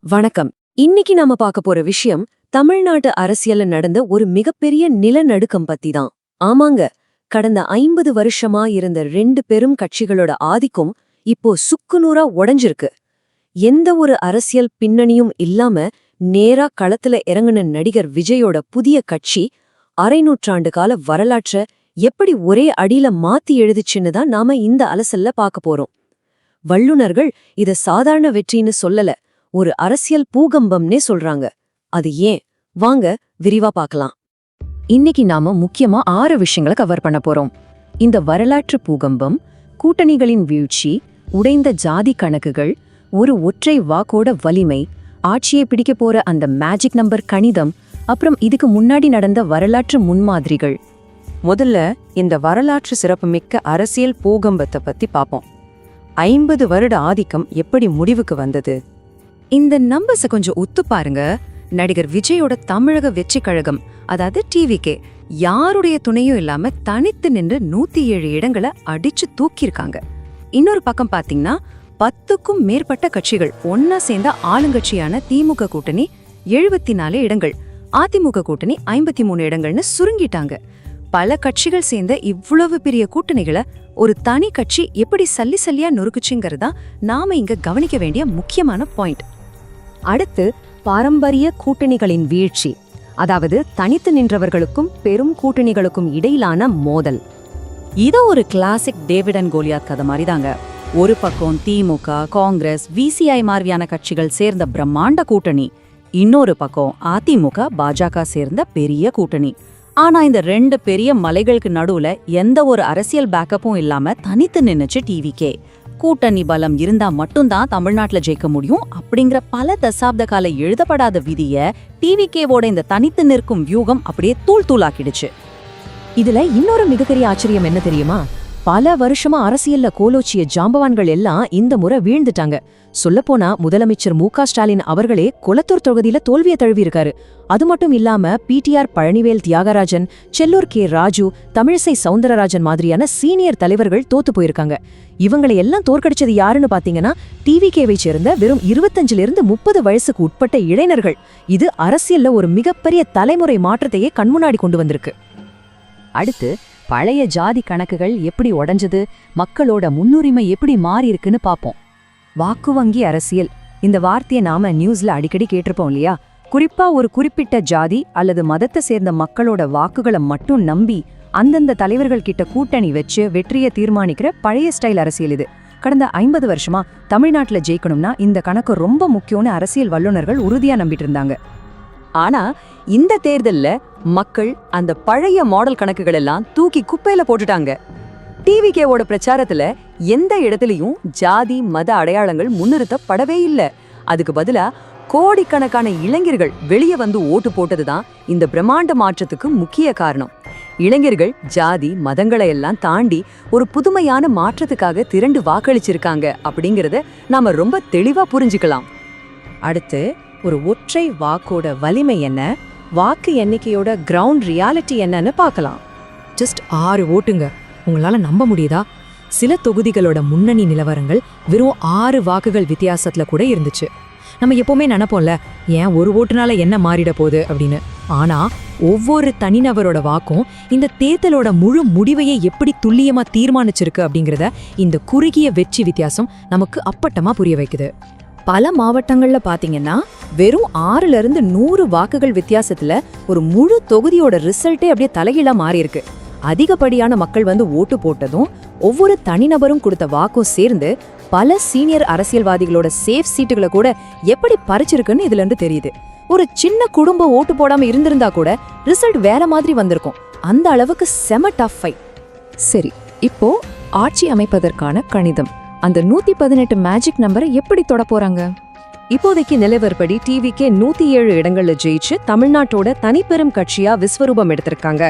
வணக்கம். இன்னைக்கு நாம பார்க்க போற விஷயம் தமிழ்நாட்டு அரசியல்ல நடந்த ஒரு மிகப்பெரிய நிலநடுக்கம் பத்தி தான். ஆமாங்க, கடந்த 50 வருஷமா இருந்த 2 பெரும் கட்சிகளோட ஆதிக்கம் இப்போ சுக்குநூறா உடைஞ்சிருக்கு. எந்த ஒரு அரசியல் பின்னணியும் இல்லாம நேரா களத்துல இறங்குன நடிகர் விஜயோட புதிய கட்சி அரை நூற்றாண்டு கால வரலாற்ற எப்படி ஒரே அடியில மாத்தி எழுதுச்சுன்னு தான் நாம இந்த அலசல்ல பார்க்க போறோம். வல்லுனர்கள் இத சாதாரண வெற்றின்னு சொல்லல, ஒரு அரசியல் பூகம்பம்னே சொல்றாங்க. அது ஏன்? வாங்க விரிவா பார்க்கலாம். இன்னைக்கு நாம முக்கியமா 6 விஷயங்களை கவர் பண்ண போறோம். இந்த வரலாற்று பூகம்பம், கூட்டணிகளின் வீழ்ச்சி, உடைந்த ஜாதி கணக்குகள், ஒரு ஒற்றை வாக்கோட வலிமை, ஆட்சியை பிடிக்க போற அந்த மேஜிக் நம்பர் கணிதம், அப்புறம் இதுக்கு முன்னாடி நடந்த வரலாற்று முன்மாதிரிகள். முதல்ல இந்த வரலாற்று சிறப்புமிக்க அரசியல் பூகம்பத்தை பத்தி பாப்போம். 50 வருட ஆதிக்கம் எப்படி முடிவுக்கு வந்தது? இந்த நம்பர்ஸ கொஞ்சம் ஒத்து பாருங்க. நடிகர் விஜயோட தமிழக வெற்றி கழகம், அதாவது டிவிகே, யாருடைய துணையும் இல்லாம தனித்து நின்று 107 இடங்களை அடிச்சு தூக்கியிருக்காங்க. இன்னொரு பக்கம் பாத்தீங்கன்னா 10க்கும் மேற்பட்ட கட்சிகள் ஒன்னா சேர்ந்த ஆளுங்கட்சியான திமுக கூட்டணி 74 இடங்கள், அதிமுக கூட்டணி 53 இடங்கள்னு சுருங்கிட்டாங்க. பல கட்சிகள் சேர்ந்த இவ்வளவு பெரிய கூட்டணிகளை ஒரு தனி கட்சி எப்படி சல்லி சல்லியா நொறுக்குச்சுங்கிறதா நாம இங்க கவனிக்க வேண்டிய முக்கியமான பாயிண்ட். அடுத்து பாரம்பரிய கூட்டணிகளின் வீழ்ச்சி, அதாவது தனித்து நின்றவர்களுக்கும் பெரும் கூட்டணிகளுக்கும் இடையிலான மோதல். இது ஒரு கிளாசிக் டேவிட் அண்ட் கோலியாத் கதை மாதிரிதாங்க. ஒரு பக்கம் திமுக, காங்கிரஸ், விசிஐ மாதிரியான கட்சிகள் சேர்ந்த பிரம்மாண்ட கூட்டணி, இன்னொரு பக்கம் அதிமுக, பாஜக சேர்ந்த பெரிய கூட்டணி. ஆனா இந்த 2 பெரிய மலைகளுக்கு நடுவுல எந்த ஒரு அரசியல் பேக்கப்பும் இல்லாம தனித்து நின்னுச்சு டிவிகே. கூட்டணி பலம் இருந்தா மட்டும்தான் தமிழ்நாட்டுல ஜெயிக்க முடியும் அப்படிங்கிற பல தசாப்த கால எழுதப்படாத விதிய டிவிகேவோட இந்த தனித்து நிற்கும் வியூகம் அப்படியே தூள் தூளாக்கிடுச்சு. இதுல இன்னொரு மிகப்பெரிய ஆச்சரியம் என்ன தெரியுமா? பல வருஷமா அரசியல்ல கோலோச்சிய ஜாம்பவான்கள் எல்லாம் இந்த முறை வீழ்ந்துட்டாங்க. சொல்லப்போனா முதலமைச்சர் மு.க. ஸ்டாலின் அவர்களே கொளத்தூர் தொகுதியில தோல்வியை தழுவியிருக்காரு. அது மட்டும் இல்லாம பிடிஆர் பழனிவேல் தியாகராஜன், செல்லூர் கே ராஜு, தமிழிசை சவுந்தரராஜன் மாதிரியான சீனியர் தலைவர்கள் தோத்து போயிருக்காங்க. இவங்களை எல்லாம் தோற்கடிச்சது யாருன்னு பாத்தீங்கன்னா டிவிகேவை சேர்ந்த வெறும் 25லிருந்து 30 வயசுக்கு உட்பட்ட இளைஞர்கள். இது அரசியல்ல ஒரு மிகப்பெரிய தலைமுறை மாற்றத்தையே கண்முன்னாடி கொண்டு வந்திருக்கு. அடுத்து பழைய ஜாதி கணக்குகள் எப்படி உடைஞ்சது, மக்களோட முன்னுரிமை எப்படி மாறி இருக்குன்னு பாப்போம். வாக்கு வங்கி அரசியல், இந்த வார்த்தையை நாம நியூஸ்ல அடிக்கடி கேட்டிருப்போம் இல்லையா? குறிப்பா ஒரு குறிப்பிட்ட ஜாதி அல்லது மதத்தை சேர்ந்த மக்களோட வாக்குகளை மட்டும் நம்பி அந்தந்த தலைவர்கள் கிட்ட கூட்டணி வச்சு வெற்றியை தீர்மானிக்கிற பழைய ஸ்டைல் அரசியல் இது. கடந்த 50 வருஷமா தமிழ்நாட்டுல ஜெயிக்கணும்னா இந்த கணக்கு ரொம்ப முக்கியம்னு அரசியல் வல்லுநர்கள் உறுதியா நம்பிட்டு இருந்தாங்க. ஆனா இந்த தேர்தல்ல மக்கள் அந்த பழைய மாடல் கணக்குகள் எல்லாம் தூக்கி குப்பையில போட்டுட்டாங்க. டிவிகேவோட பிரச்சாரத்துல எந்த இடத்துலயும் ஜாதி மத அடையாளங்கள் முன்னிறுத்தப்படவே இல்லை. அதுக்கு பதிலா கோடிக்கணக்கான இளைஞர்கள் வெளியே வந்து ஓட்டு போட்டதுதான் இந்த பிரம்மாண்ட மாற்றத்துக்கு முக்கிய காரணம். இளைஞர்கள் ஜாதி மதங்களை எல்லாம் தாண்டி ஒரு புதுமையான மாற்றத்துக்காக திரண்டு வாக்களிச்சிருக்காங்க அப்படிங்கறத நாம ரொம்ப தெளிவா புரிஞ்சுக்கலாம். அடுத்து ஒரு ஒற்றை வாக்கோட வலிமை என்ன, வாக்கு எண்ணிக்கையோட கிரவுண்ட் ரியாலிட்டி என்னன்னு பார்க்கலாம். ஜஸ்ட் 6 ஓட்டுங்க, உங்களால நம்ப முடியுதா? சில தொகுதிகளோட முன்னணி நிலவரங்கள் வெறும் 6 வாக்குகள் வித்தியாசத்துல கூட இருந்துச்சு. நம்ம எப்பவுமே நினைப்போம்ல, ஏன் ஒரு ஓட்டுனால என்ன மாறிட போகுது அப்படின்னு. ஆனா ஒவ்வொரு தனிநபரோட வாக்கும் இந்த தேர்தலோட முழு முடிவையை எப்படி துல்லியமா தீர்மானிச்சிருக்கு அப்படிங்கிறத இந்த குறுகிய வெற்றி வித்தியாசம் நமக்கு அப்பட்டமா புரிய வைக்குது. பல மாவட்டங்கள்ல பாத்தீங்கன்னா வெறும் 6லிருந்து 100 வாக்குகள் வித்தியாசத்துல ஒரு முழு தொகுதியோட ரிசல்ட்டே அப்படியே தலைகீழா மாறி இருக்கு. அதிகப்படியான மக்கள் வந்து ஓட்டு போட்டதும் ஒவ்வொரு தனிநபரும் கொடுத்த வாக்கும் சேர்ந்து பல சீனியர் அரசியல்வாதிகளோட சேஃப் சீட்டுகளை கூட எப்படி பறிச்சிருக்குன்னு இதுல இருந்து தெரியுது. ஒரு சின்ன குடும்பம் ஓட்டு போடாம இருந்திருந்தா கூட ரிசல்ட் வேற மாதிரி வந்திருக்கும். அந்த அளவுக்கு செம டஃப் ஃபைட். சரி, இப்போ ஆட்சி அமைப்பதற்கான கணிதம், அந்த 118 மேஜிக் நம்பரை எப்படி தொட போறாங்க? இப்போதைக்கு நிலவரப்படி டிவிகே 107 இடங்கள்ல ஜெயிச்சு தமிழ்நாட்டோட தனிப்பெரும் கட்சியா விஸ்வரூபம் எடுத்திருக்காங்க.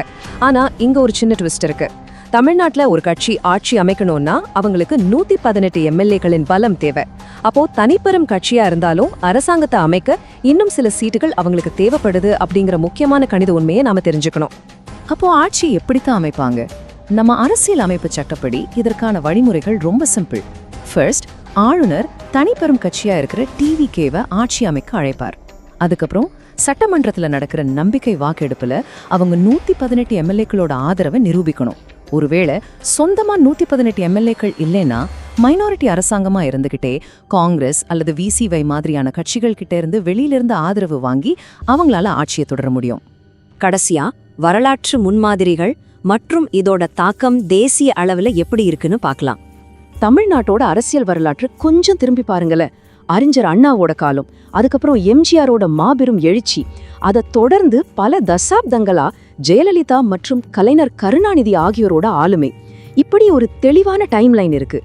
ஆனா இங்க ஒரு சின்ன ட்விஸ்ட் இருக்கு. தமிழ்நாட்டுல ஒரு கட்சி ஆட்சி அமைக்கணும்னா அவங்களுக்கு 118 எம்எல்ஏக்களின் பலம் தேவை. அப்போ தனிப்பெரும் கட்சியா இருந்தாலும் அரசாங்கத்தை அமைக்க இன்னும் சில சீட்டுகள் அவங்களுக்கு தேவைப்படுது அப்படிங்கிற முக்கியமான கணித உண்மையை நாம தெரிஞ்சுக்கணும். அப்போ ஆட்சி எப்படித்தான் அமைப்பாங்க? நம்ம அரசியல் அமைப்பு சட்டப்படி இதற்கான வழிமுறைகள் ரொம்ப சிம்பிள். ஃபர்ஸ்ட், ஆளுநர் தனிப்பெரும் கட்சியா இருக்கிற டிவிகேவை ஆட்சி அமைக்க அழைப்பார். அதுக்கப்புறம் சட்டமன்றத்துல நடக்கிற நம்பிக்கை வாக்கெடுப்புல அவங்க 118 எம்எல்ஏக்களோட ஆதரவை நிரூபிக்கணும். ஒருவேளை சொந்தமா 118 எம்எல்ஏக்கள் இல்லைன்னா மைனாரிட்டி அரசாங்கமா இருந்துகிட்டே காங்கிரஸ் அல்லது விசிவை மாதிரியான கட்சிகள் கிட்ட இருந்து வெளியிலிருந்து ஆதரவு வாங்கி அவங்களால ஆட்சியை தொடர முடியும். கடைசியா வரலாற்று முன்மாதிரிகள் மற்றும் இதோட தாக்கம் தேசிய அளவுல எப்படி இருக்குன்னு பார்க்கலாம். தமிழ்நாட்டோட அரசியல் வரலாற்று கொஞ்சம் திரும்பி பாருங்களேன். அறிஞர் அண்ணாவோட காலம், அதுக்கப்புறம் எம்ஜிஆரோட மாபெரும் எழுச்சி, அதை தொடர்ந்து பல தசாப்தங்களா ஜெயலலிதா மற்றும் கலைஞர் கருணாநிதி ஆகியோரோட ஆளுமை, இப்படி ஒரு தெளிவான டைம்லைன் இருக்கு.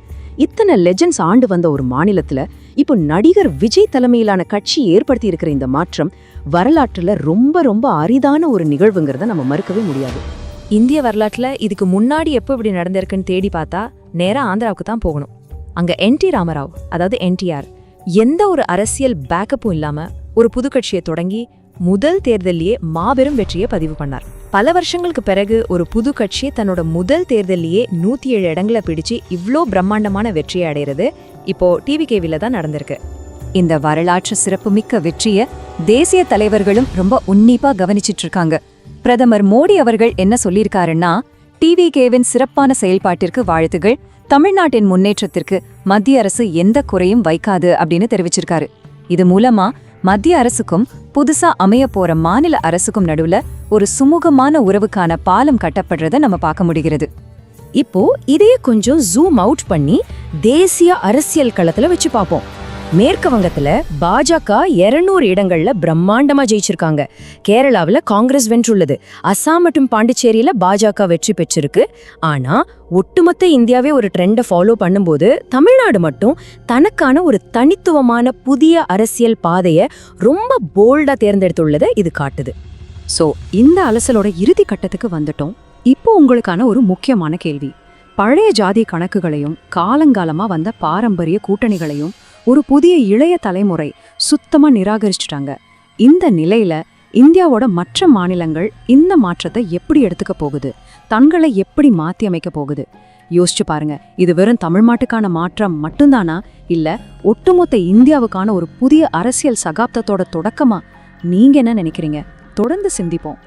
இத்தனை லெஜெண்ட்ஸ் ஆண்டு வந்த ஒரு மாநிலத்துல இப்போ நடிகர் விஜய் தலைமையிலான கட்சி ஏற்படுத்தி இருக்கிற இந்த மாற்றம் வரலாற்றுல ரொம்ப ரொம்ப அரிதான ஒரு நிகழ்வுங்கிறத நம்ம மறுக்கவே முடியாது. இந்திய வரலாற்றுல இதுக்கு முன்னாடி எப்போ இப்படி நடந்திருக்குன்னு தேடி பார்த்தா நேரா ஆந்திராவுக்கு தான் போகணும். அங்க என்.டி. ராமராவ், அதாவது என்டிஆர், எந்த ஒரு அரசியல் பேக்கப்பும் இல்லாம ஒரு புது கட்சியை தொடங்கி முதல் தேர்தலிலேயே மாபெரும் வெற்றியை பதிவு பண்ணார். பல வருஷங்களுக்கு பிறகு ஒரு புது கட்சி தன்னோட முதல் தேர்தலிலேயே 107 இடங்களை பிடிச்சு இவ்ளோ பிரம்மாண்டமான வெற்றியை அடைகிறது இப்போ டிவிகேவில தான் நடந்திருக்கு. இந்த வரலாற்று சிறப்புமிக்க வெற்றிய தேசிய தலைவர்களும் ரொம்ப உன்னிப்பா கவனிச்சிட்டு இருக்காங்க. பிரதமர் மோடி அவர்கள் என்ன சொல்லியிருக்காருன்னா, டிவிகேவின் சிறப்பான செயல்பாட்டிற்கு வாழ்த்துகள், தமிழ்நாட்டின் முன்னேற்றத்திற்கு மத்திய அரசு எந்த குறையும் வைக்காது அப்படின்னு தெரிவிச்சிருக்காரு. இது மூலமா மத்திய அரசுக்கும் புதுசா அமைய போற மாநில அரசுக்கும் நடுவுல ஒரு சுமூகமான உறவுக்கான பாலம் கட்டப்படுறத நம்ம பார்க்க முடிகிறது. இப்போ இதையே கொஞ்சம் ஜூம் அவுட் பண்ணி தேசிய அரசியல் களத்துல வச்சு பார்ப்போம். மேற்கு வங்கத்துல பாஜக 200 இடங்கள்ல பிரம்மாண்டமா ஜெயிச்சிருக்காங்க. கேரளாவில் காங்கிரஸ் வென்றுள்ளது. அசாம் மற்றும் பாண்டிச்சேரியில பாஜக வெற்றி பெற்றிருக்கு. ஆனா ஒட்டுமொத்த இந்தியாவே ஒரு ட்ரெண்டை ஃபாலோ பண்ணும்போது தமிழ்நாடு மட்டும் தனக்கான ஒரு தனித்துவமான புதிய அரசியல் பாதையை ரொம்ப போல்டா தேர்ந்தெடுத்துள்ளதை இது காட்டுது. சோ இந்த அலசலோட இறுதி கட்டத்துக்கு வந்துட்டோம். இப்போ உங்களுக்கான ஒரு முக்கியமான கேள்வி. பழைய ஜாதி கணக்குகளையும் காலங்காலமா வந்த பாரம்பரிய கூட்டணிகளையும் ஒரு புதிய இளைய தலைமுறை சுத்தமா நிராகரிச்சுட்டாங்க. இந்த நிலையில இந்தியாவோட மற்ற மாநிலங்கள் இந்த மாற்றத்தை எப்படி எடுத்துக்க போகுது, தங்களை எப்படி மாத்தி அமைக்க போகுது? யோசிச்சு பாருங்க. இது வெறும் தமிழ்நாட்டுக்கான மாற்றம் மட்டும்தானா, இல்ல ஒட்டுமொத்த இந்தியாவுக்கான ஒரு புதிய அரசியல் சகாப்தத்தோட தொடக்கமா? நீங்க என்ன நினைக்கிறீங்க? தொடர்ந்து சிந்திப்போம்.